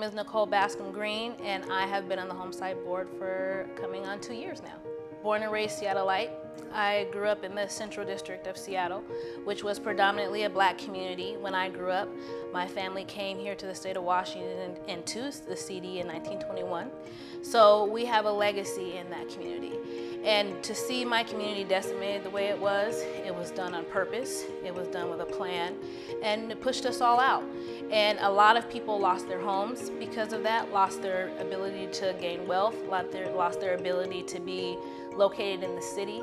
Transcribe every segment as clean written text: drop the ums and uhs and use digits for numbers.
name is Nicole Bascomb-Green, and I have been on the HomeSight board for coming on 2 years now. Born and raised Seattleite. I grew up in the Central District of Seattle, which was predominantly a black community when I grew up. My family came here to the state of Washington and to the CD in 1921. So we have a legacy in that community. And to see my community decimated the way it was done on purpose, it was done with a plan, and it pushed us all out. And a lot of people lost their homes because of that, lost their ability to gain wealth, lost their ability to be located in the city.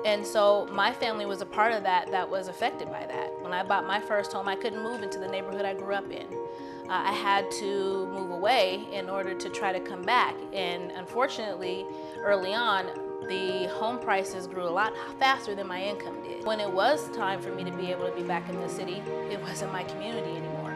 And so my family was a part of that was affected by that. When I bought my first home, I couldn't move into the neighborhood I grew up in. I had to move away in order to try to come back. And unfortunately, early on, the home prices grew a lot faster than my income did. When it was time for me to be able to be back in the city, it wasn't my community anymore.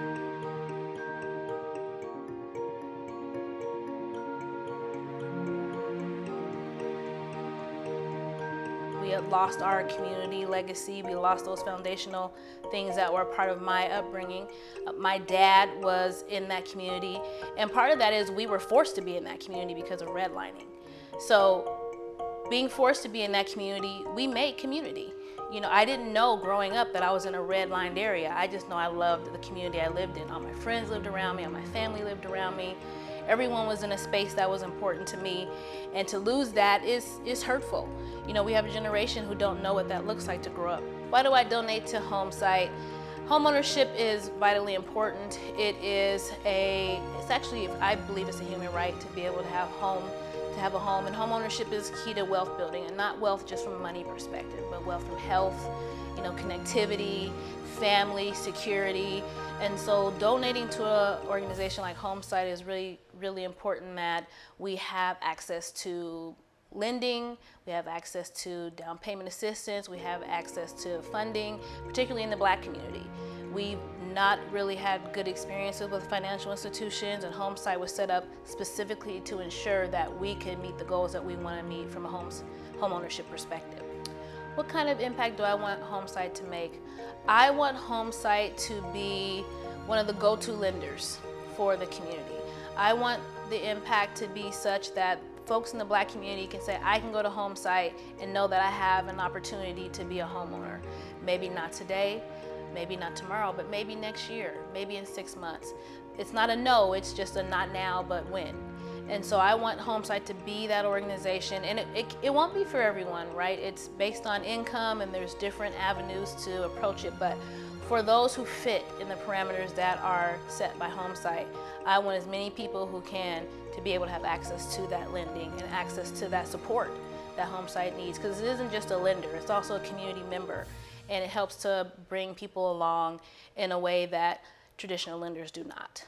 We had lost our community legacy. We lost those foundational things that were part of my upbringing. My dad was in that community, and part of that is we were forced to be in that community because of redlining. So being forced to be in that community, we made community. You know, I didn't know growing up that I was in a redlined area. I just know I loved the community I lived in. All my friends lived around me, all my family lived around me. Everyone was in a space that was important to me, and to lose that is hurtful. You know, we have a generation who don't know what that looks like to grow up. Why do I donate to HomeSight? Homeownership is vitally important. It's actually, I believe it's a human right to be able to have a home, and homeownership is key to wealth building, and not wealth just from a money perspective, but wealth from health, you know, connectivity, family, security. And so donating to an organization like HomeSight is really, really important, that we have access to lending, we have access to down payment assistance, we have access to funding, particularly in the black community. We've not really had good experiences with financial institutions, and HomeSight was set up specifically to ensure that we can meet the goals that we want to meet from a homeownership perspective. What kind of impact do I want HomeSight to make? I want HomeSight to be one of the go-to lenders for the community. I want the impact to be such that folks in the black community can say, I can go to HomeSight and know that I have an opportunity to be a homeowner. Maybe not today, maybe not tomorrow, but maybe next year, maybe in 6 months. It's not a no, it's just a not now, but when. And so I want HomeSight to be that organization, and it won't be for everyone, right? It's based on income, and there's different avenues to approach it, but for those who fit in the parameters that are set by HomeSight, I want as many people who can to be able to have access to that lending and access to that support that HomeSight needs, because it isn't just a lender, it's also a community member, and it helps to bring people along in a way that traditional lenders do not.